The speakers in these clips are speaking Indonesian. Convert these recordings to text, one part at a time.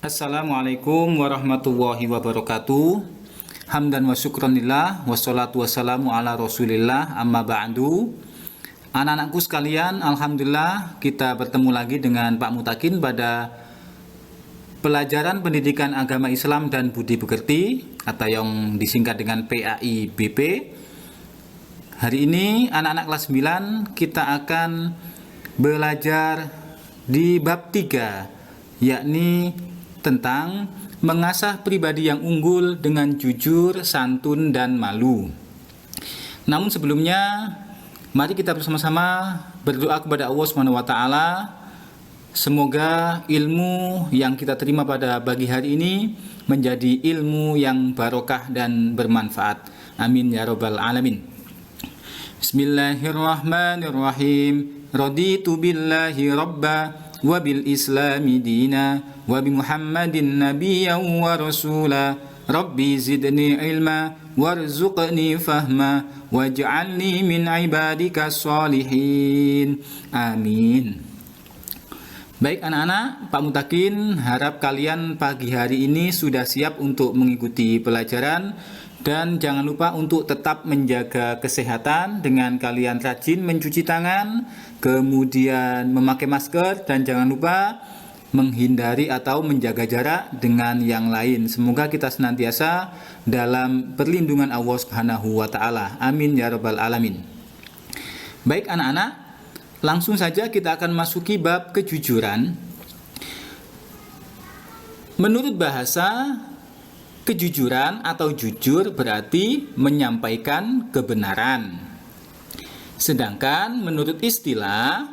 Assalamualaikum warahmatullahi wabarakatuh. Hamdan wa syukranillah, wassalatu wassalamu ala rasulillah, amma ba'du. Anak-anakku sekalian, alhamdulillah kita bertemu lagi dengan Pak Mutakin pada pelajaran pendidikan agama Islam dan budi pekerti atau yang disingkat dengan PAI-BP. Hari ini anak-anak kelas 9 kita akan belajar di bab 3, yakni tentang mengasah pribadi yang unggul dengan jujur, santun, dan malu. Namun sebelumnya, mari kita bersama-sama berdoa kepada Allah SWT. Semoga ilmu yang kita terima pada pagi hari ini menjadi ilmu yang barokah dan bermanfaat. Amin ya rabbal alamin. Bismillahirrahmanirrahim. Raditu billahi rabba wa bil islami dina wa bi muhammadin nabiyyan wa rasula. Rabbi zidni ilma warzuqni fahma waj'alni min ibadika sholihin. Amin. Baik anak-anak, Pak Mutakin harap kalian pagi hari ini sudah siap untuk mengikuti pelajaran. Dan jangan lupa untuk tetap menjaga kesehatan dengan kalian rajin mencuci tangan, kemudian memakai masker, dan jangan lupa menghindari atau menjaga jarak dengan yang lain. Semoga kita senantiasa dalam perlindungan Allah Subhanahu wa Ta'ala. Amin ya rabbal alamin. Baik anak-anak, langsung saja kita akan masuki bab kejujuran. Menurut bahasa, kejujuran atau jujur berarti menyampaikan kebenaran. Sedangkan menurut istilah,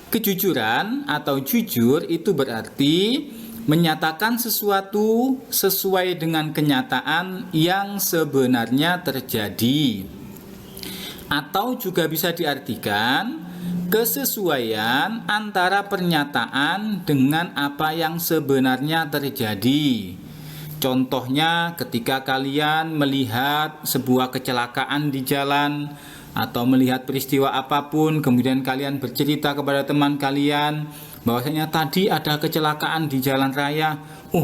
kejujuran atau jujur itu berarti menyatakan sesuatu sesuai dengan kenyataan yang sebenarnya terjadi. Atau juga bisa diartikan kesesuaian antara pernyataan dengan apa yang sebenarnya terjadi. Contohnya ketika kalian melihat sebuah kecelakaan di jalan atau melihat peristiwa apapun, kemudian kalian bercerita kepada teman kalian bahwasanya tadi ada kecelakaan di jalan raya.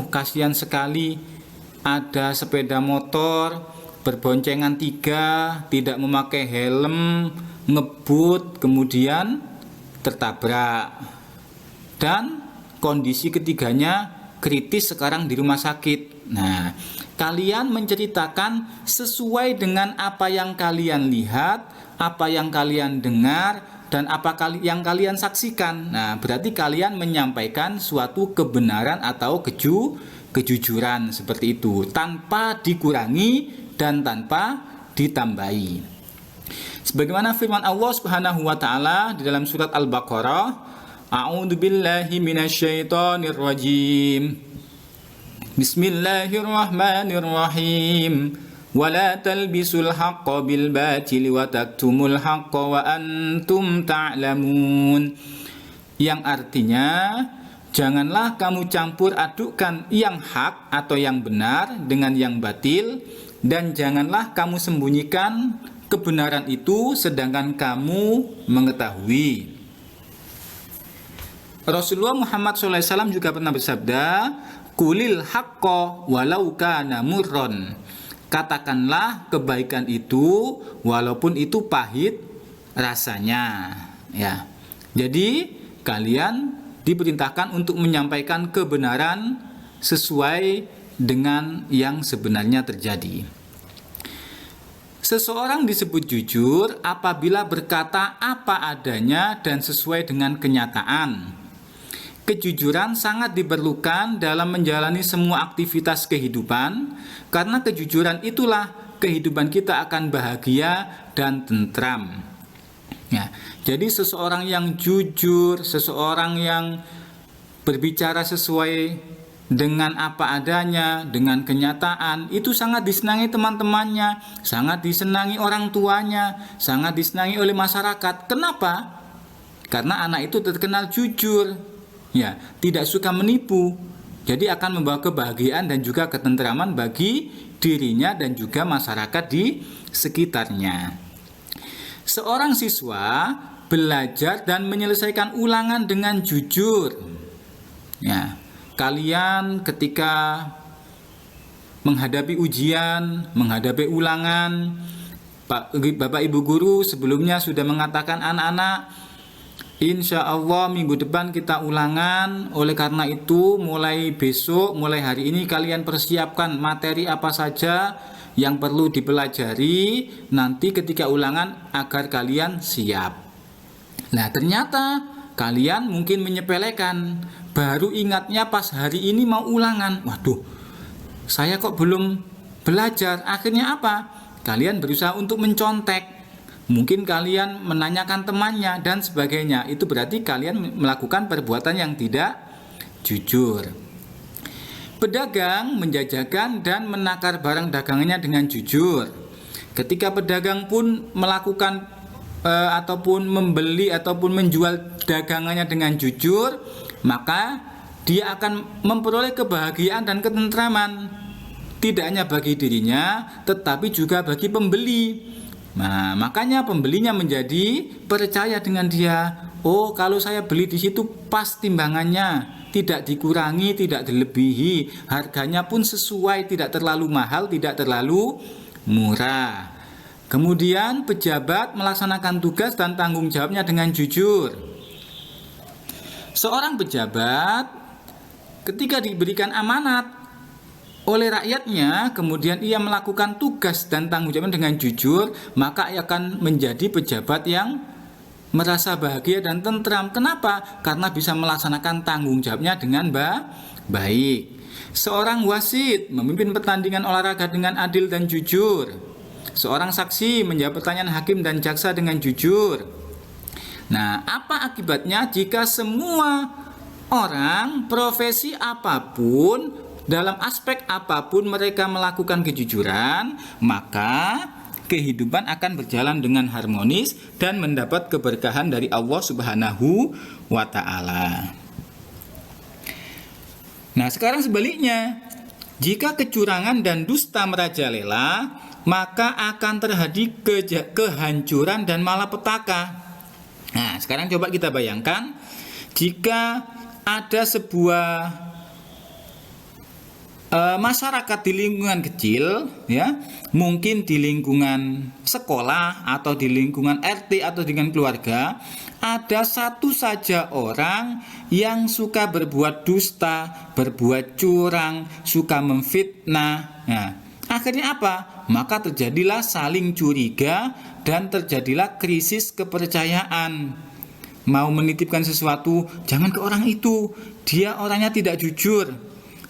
Kasihan sekali, ada sepeda motor berboncengan 3, tidak memakai helm, ngebut, kemudian tertabrak. Dan kondisi ketiganya kritis sekarang di rumah sakit. Nah, kalian menceritakan sesuai dengan apa yang kalian lihat, apa yang kalian dengar, dan apa yang kalian saksikan. Nah, berarti kalian menyampaikan suatu kebenaran atau kejujuran seperti itu, tanpa dikurangi dan tanpa ditambahi. Sebagaimana firman Allah Subhanahu wa Ta'ala di dalam surat Al-Baqarah, A'udzubillahi minasyaitonirrajim. Bismillahirrahmanirrahim. Wala talbisul haqqa bil batili wa taktumul haqqa wa antum ta'lamun. Yang artinya, janganlah kamu campur adukkan yang hak atau yang benar dengan yang batil, dan janganlah kamu sembunyikan kebenaran itu sedangkan kamu mengetahui. Rasulullah Muhammad SAW juga pernah bersabda, Kulil haqqo walau kana murron. Katakanlah kebaikan itu walaupun itu pahit rasanya. Ya. Jadi kalian diperintahkan untuk menyampaikan kebenaran sesuai dengan yang sebenarnya terjadi. Seseorang disebut jujur apabila berkata apa adanya dan sesuai dengan kenyataan. Kejujuran sangat diperlukan dalam menjalani semua aktivitas kehidupan, karena kejujuran itulah kehidupan kita akan bahagia dan tentram. Ya, jadi seseorang yang jujur, seseorang yang berbicara sesuai dengan apa adanya, dengan kenyataan, itu sangat disenangi teman-temannya, sangat disenangi orang tuanya, sangat disenangi oleh masyarakat. Kenapa? Karena anak itu terkenal jujur. Ya, tidak suka menipu. Jadi akan membawa kebahagiaan dan juga ketentraman bagi dirinya dan juga masyarakat di sekitarnya. Seorang siswa belajar dan menyelesaikan ulangan dengan jujur. Ya, kalian ketika menghadapi ujian, menghadapi ulangan, Bapak Ibu guru sebelumnya sudah mengatakan anak-anak, insya Allah minggu depan kita ulangan. Oleh karena itu mulai besok, mulai hari ini kalian persiapkan materi apa saja yang perlu dipelajari nanti ketika ulangan agar kalian siap. Nah, ternyata kalian mungkin menyepelekan, baru ingatnya pas hari ini mau ulangan. Waduh, saya kok belum belajar. Akhirnya apa? Kalian berusaha untuk mencontek. Mungkin kalian menanyakan temannya dan sebagainya. Itu berarti kalian melakukan perbuatan yang tidak jujur. Pedagang menjajakan dan menakar barang dagangannya dengan jujur. Ketika pedagang pun melakukan ataupun membeli ataupun menjual dagangannya dengan jujur, maka dia akan memperoleh kebahagiaan dan ketentraman. Tidak hanya bagi dirinya, tetapi juga bagi pembeli. Nah, makanya pembelinya menjadi percaya dengan dia. Oh, kalau saya beli di situ pas timbangannya, tidak dikurangi, tidak dilebihi, harganya pun sesuai, tidak terlalu mahal, tidak terlalu murah. Kemudian pejabat melaksanakan tugas dan tanggung jawabnya dengan jujur. Seorang pejabat ketika diberikan amanat oleh rakyatnya, kemudian ia melakukan tugas dan tanggung jawabnya dengan jujur, maka ia akan menjadi pejabat yang merasa bahagia dan tentram. Kenapa? Karena bisa melaksanakan tanggung jawabnya dengan baik. Seorang wasit memimpin pertandingan olahraga dengan adil dan jujur. Seorang saksi menjawab pertanyaan hakim dan jaksa dengan jujur. Nah, apa akibatnya jika semua orang, profesi apapun, dalam aspek apapun mereka melakukan kejujuran, maka kehidupan akan berjalan dengan harmonis dan mendapat keberkahan dari Allah Subhanahu wa Ta'ala. Nah, sekarang sebaliknya, jika kecurangan dan dusta merajalela, maka akan terjadi kehancuran dan malapetaka. Nah, sekarang coba kita bayangkan, jika ada sebuah masyarakat di lingkungan kecil, ya, mungkin di lingkungan sekolah atau di lingkungan RT atau dengan keluarga, ada satu saja orang yang suka berbuat dusta, berbuat curang, suka memfitnah. Nah, akhirnya apa? Maka terjadilah saling curiga dan terjadilah krisis kepercayaan. Mau menitipkan sesuatu, jangan ke orang itu, dia orangnya tidak jujur.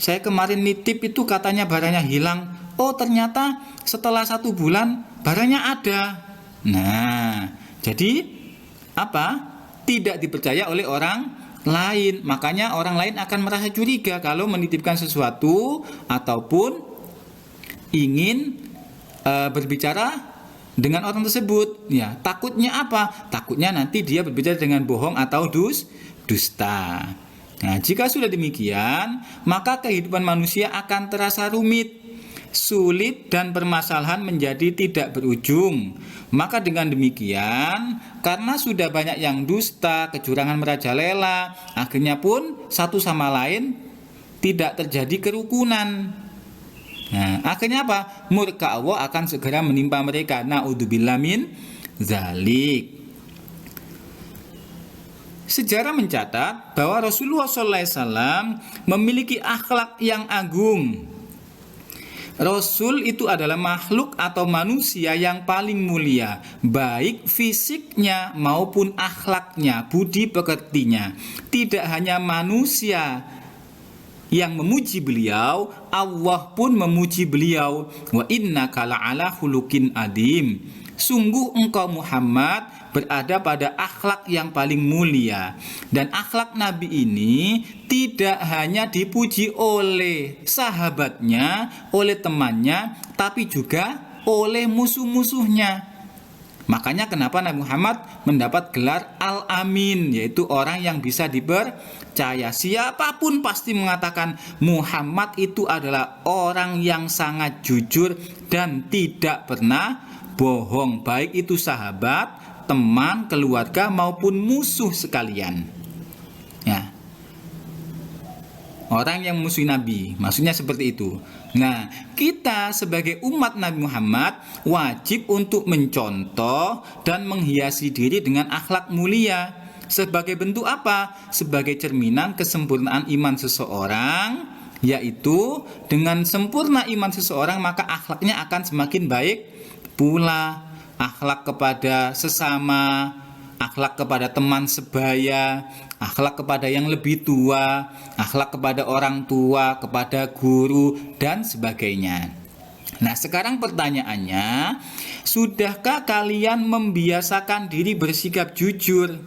Saya kemarin nitip itu katanya barangnya hilang. Oh, ternyata setelah 1 bulan barangnya ada. Nah, jadi apa? Tidak dipercaya oleh orang lain. Makanya orang lain akan merasa curiga kalau menitipkan sesuatu ataupun ingin berbicara dengan orang tersebut. Ya, takutnya apa? Takutnya nanti dia berbicara dengan bohong atau dusta. Nah, jika sudah demikian, maka kehidupan manusia akan terasa rumit, sulit, dan permasalahan menjadi tidak berujung. Maka dengan demikian, karena sudah banyak yang dusta, kecurangan merajalela, akhirnya pun satu sama lain tidak terjadi kerukunan. Nah, akhirnya apa? Murka Allah akan segera menimpa mereka. Na'udzubillah min zalik. Sejarah mencatat bahwa Rasulullah SAW memiliki akhlak yang agung. Rasul itu adalah makhluk atau manusia yang paling mulia, baik fisiknya maupun akhlaknya, budi pekertinya. Tidak hanya manusia yang memuji beliau, Allah pun memuji beliau. Wa innaka la'ala khuluqin adim. Sungguh engkau Muhammad berada pada akhlak yang paling mulia. Dan akhlak Nabi ini tidak hanya dipuji oleh sahabatnya, oleh temannya, tapi juga oleh musuh-musuhnya. Makanya kenapa Nabi Muhammad mendapat gelar Al-Amin, yaitu orang yang bisa dipercaya. Siapapun pasti mengatakan Muhammad itu adalah orang yang sangat jujur dan tidak pernah bohong, baik itu sahabat, teman, keluarga maupun musuh sekalian. Ya. orang yang memusuhi Nabi. Maksudnya seperti itu. Nah, kita sebagai umat Nabi Muhammad wajib untuk mencontoh dan menghiasi diri dengan akhlak mulia. Sebagai bentuk apa? Sebagai cerminan kesempurnaan iman seseorang, yaitu dengan sempurna iman seseorang maka akhlaknya akan semakin baik pula. Akhlak kepada sesama, akhlak kepada teman sebaya, akhlak kepada yang lebih tua, akhlak kepada orang tua, kepada guru, dan sebagainya. Nah, sekarang pertanyaannya, sudahkah kalian membiasakan diri bersikap jujur?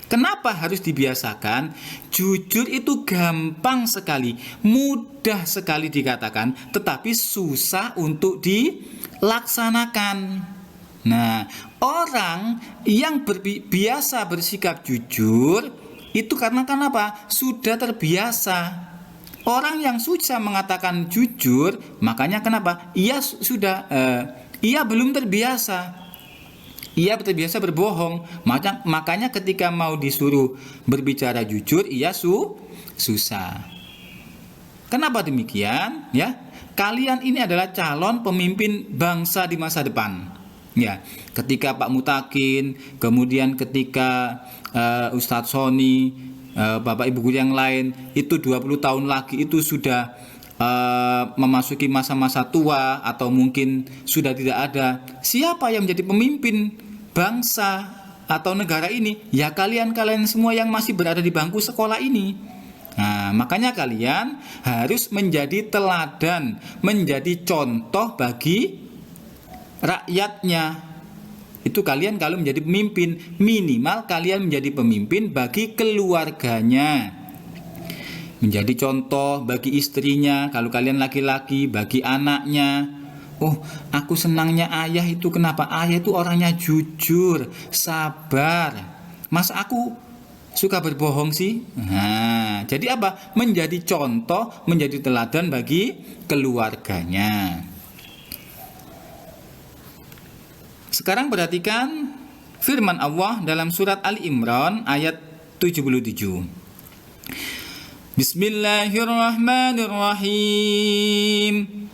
Kenapa harus dibiasakan? Jujur itu gampang sekali, mudah sekali dikatakan, tetapi susah untuk dilaksanakan. Nah, orang yang biasa bersikap jujur itu karena kenapa? Sudah terbiasa. Orang yang susah mengatakan jujur, makanya kenapa? Ia belum terbiasa. Ia terbiasa berbohong. Makanya ketika mau disuruh berbicara jujur, ia susah. Kenapa demikian? Ya, kalian ini adalah calon pemimpin bangsa di masa depan. Ya, ketika Pak Mutakin, kemudian ketika Ustadz Sony, Bapak Ibu guru yang lain, itu 20 tahun lagi itu sudah memasuki masa-masa tua atau mungkin sudah tidak ada. Siapa yang menjadi pemimpin bangsa atau negara ini? Ya kalian semua yang masih berada di bangku sekolah ini. Nah, makanya kalian harus menjadi teladan, menjadi contoh bagi rakyatnya. Itu kalian kalau menjadi pemimpin, minimal kalian menjadi pemimpin bagi keluarganya, menjadi contoh bagi istrinya, kalau kalian laki-laki, bagi anaknya. Oh, aku senangnya ayah itu kenapa? Ayah itu orangnya jujur, sabar. Masa aku suka berbohong sih? Nah, jadi apa? Menjadi contoh, menjadi teladan bagi keluarganya. Sekarang perhatikan firman Allah dalam surat Ali Imran ayat 77. Bismillahirrahmanirrahim.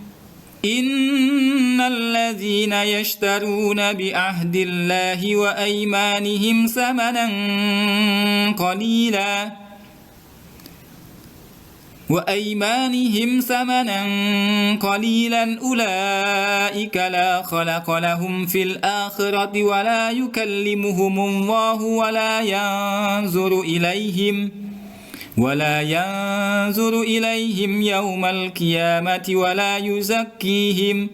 Innal ladzina yashtaruna bi ahdillahi wa aymanihim samanan qalila ulaika la khalaqa lahum fil akhirati wa la yukallimuhumullahu wa la yanzuru ilaihim yaumal qiyamati wa la yuzakkihim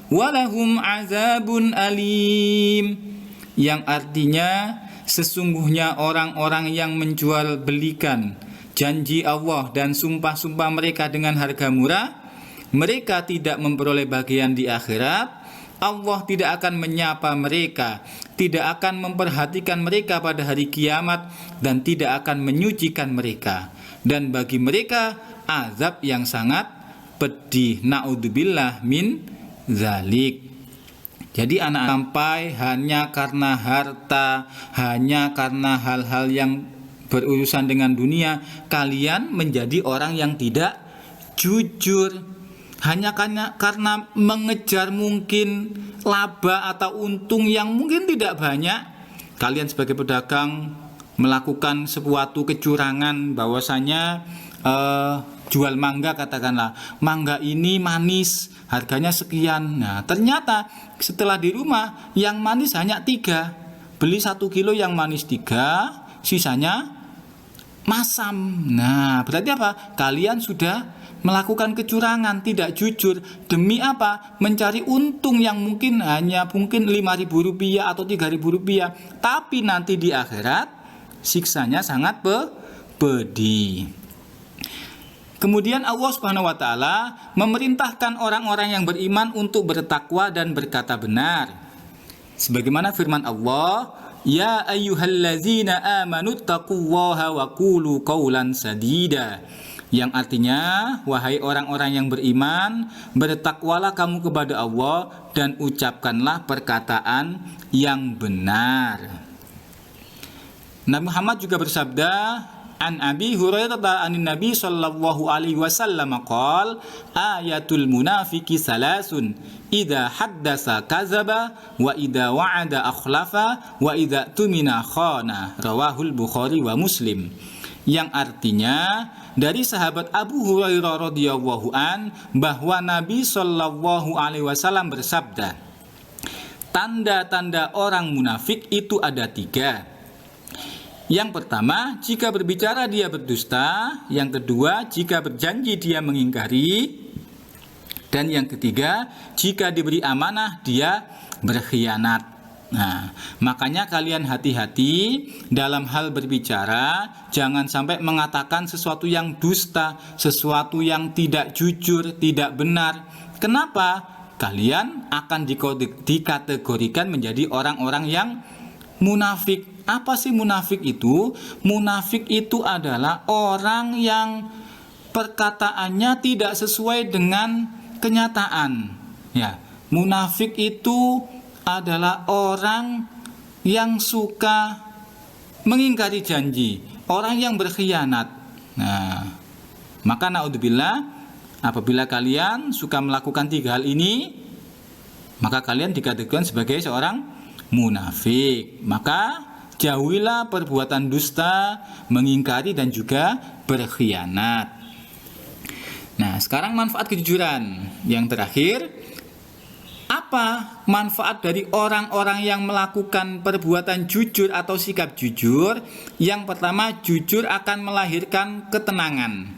wa lahum azabun alim. Yang artinya, sesungguhnya orang-orang yang menjual belikan janji Allah dan sumpah-sumpah mereka dengan harga murah, mereka tidak memperoleh bagian di akhirat. Allah tidak akan menyapa mereka, tidak akan memperhatikan mereka pada hari kiamat, dan tidak akan menyucikan mereka. Dan bagi mereka azab yang sangat pedih. Na'udzubillah min zalik. Jadi anak sampai hanya karena harta, hanya karena hal-hal yang berurusan dengan dunia, kalian menjadi orang yang tidak jujur. Hanya karena mengejar mungkin laba atau untung yang mungkin tidak banyak, kalian sebagai pedagang melakukan sesuatu kecurangan, bahwasanya jual mangga, katakanlah mangga ini manis, harganya sekian. Nah, ternyata setelah di rumah yang manis hanya 3, beli 1 kilo yang manis 3, sisanya masam. Nah, berarti apa? Kalian sudah melakukan kecurangan, tidak jujur. Demi apa? Mencari untung yang mungkin hanya Rp5.000 atau Rp3.000, tapi nanti di akhirat siksanya sangat pedih. Kemudian Allah Subhanahu wa taala memerintahkan orang-orang yang beriman untuk bertakwa dan berkata benar. Sebagaimana firman Allah, ya ayyuhallazina amanu taqullaha wa qulu qawlan sadida. Yang artinya, wahai orang-orang yang beriman, bertakwalah kamu kepada Allah dan ucapkanlah perkataan yang benar. Nabi Muhammad juga bersabda an Abi Hurairah anin Nabi sallallahu alaihi wasallam qala ayatul munafiqi salasun idza haddasa kadzaba wa idza wa'ada akhlafa wa idza tumina khana, rawahul Bukhari wa Muslim. Yang artinya dari sahabat Abu Hurairah radhiyallahu an bahwa Nabi sallallahu alaihi wasallam bersabda, tanda-tanda orang munafik itu ada 3. Yang pertama, jika berbicara dia berdusta. Yang kedua, jika berjanji dia mengingkari. Dan yang ketiga, jika diberi amanah dia berkhianat. Nah, makanya kalian hati-hati dalam hal berbicara. Jangan sampai mengatakan sesuatu yang dusta, sesuatu yang tidak jujur, tidak benar. Kenapa? Kalian akan dikategorikan menjadi orang-orang yang munafik. Apa sih munafik itu? Munafik itu adalah orang yang perkataannya tidak sesuai dengan kenyataan. Ya, munafik itu adalah orang yang suka mengingkari janji, orang yang berkhianat. Nah, maka naudzubillah, apabila kalian suka melakukan 3 hal ini, maka kalian dikategorikan sebagai seorang munafik. Maka jauhilah perbuatan dusta, mengingkari dan juga berkhianat. Nah, sekarang manfaat kejujuran. Yang terakhir, apa manfaat dari orang-orang yang melakukan perbuatan jujur atau sikap jujur? Yang pertama, jujur akan melahirkan ketenangan.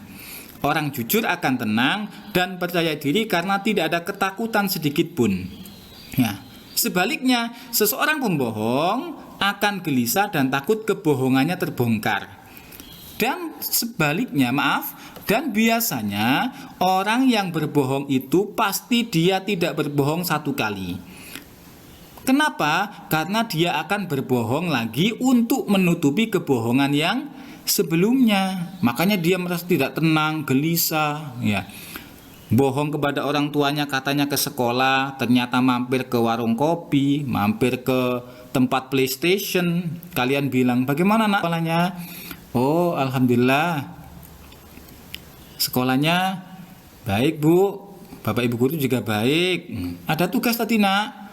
Orang jujur akan tenang dan percaya diri karena tidak ada ketakutan sedikit pun. Nah, sebaliknya, seseorang pembohong akan gelisah dan takut kebohongannya terbongkar. Dan sebaliknya, dan biasanya orang yang berbohong itu pasti dia tidak berbohong 1 kali. Kenapa? Karena dia akan berbohong lagi untuk menutupi kebohongan yang sebelumnya. Makanya dia merasa tidak tenang, gelisah, ya. Bohong kepada orang tuanya, katanya ke sekolah, ternyata mampir ke warung kopi, mampir ke tempat PlayStation. Kalian bilang, bagaimana nak sekolahnya? Oh, alhamdulillah, sekolahnya baik bu, bapak ibu guru juga baik. Ada tugas tadi nak?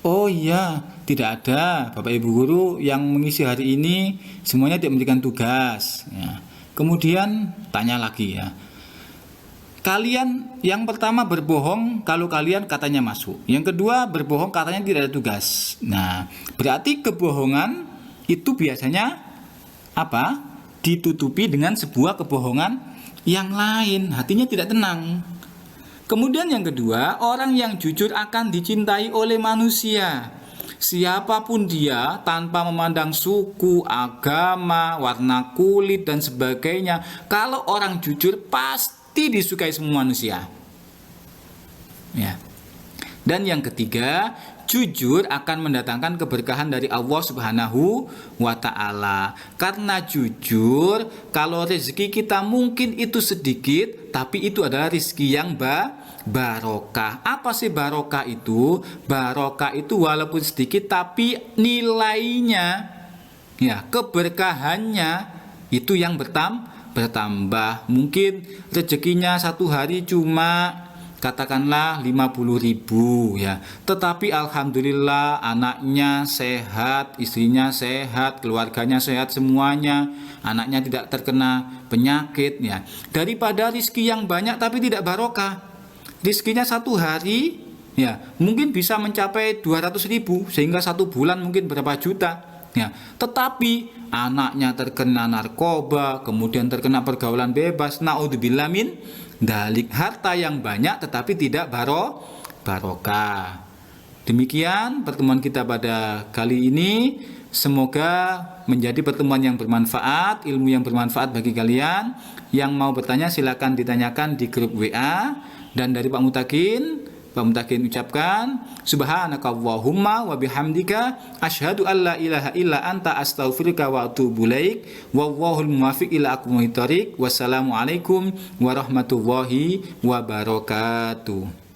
Oh iya, tidak ada, bapak ibu guru yang mengisi hari ini semuanya tidak memberikan tugas, ya. Kemudian tanya lagi, ya, kalian yang pertama berbohong kalau kalian katanya masuk. Yang kedua berbohong katanya tidak ada tugas. Nah, berarti kebohongan itu biasanya apa? Ditutupi dengan sebuah kebohongan yang lain. Hatinya tidak tenang. Kemudian yang kedua, orang yang jujur akan dicintai oleh manusia. Siapapun dia, tanpa memandang suku, agama, warna kulit dan sebagainya. Kalau orang jujur pasti disukai semua manusia. Ya. Dan yang ketiga, jujur akan mendatangkan keberkahan dari Allah Subhanahu wa ta'ala. Karena jujur, kalau rezeki kita mungkin itu sedikit, tapi itu adalah rezeki yang barokah. Apa sih barokah itu? Barokah itu walaupun sedikit tapi nilainya, ya, keberkahannya itu yang bertambah. Mungkin rezekinya 1 hari cuma katakanlah 50.000, ya. Tetapi alhamdulillah anaknya sehat, istrinya sehat, keluarganya sehat semuanya, anaknya tidak terkena penyakit, ya. Daripada rizki yang banyak tapi tidak barokah. Rizkinya 1 hari, ya, mungkin bisa mencapai 200.000 sehingga 1 bulan mungkin berapa juta, ya. Tetapi anaknya terkena narkoba, kemudian terkena pergaulan bebas, naudzubillah min dalik, harta yang banyak tetapi tidak barokah. Demikian pertemuan kita pada kali ini. Semoga menjadi pertemuan yang bermanfaat, ilmu yang bermanfaat bagi kalian. Yang mau bertanya silakan ditanyakan di grup WA. Dan dari Pak Mutakin ucapkan subhanakallahumma wa bihamdika asyhadu alla ilaha illa anta astaghfiruka wa atubu ilaik. Wallahul muwaffiq ila aqwamit thoriq. Wassalamualaikum warahmatullahi wabarakatuh.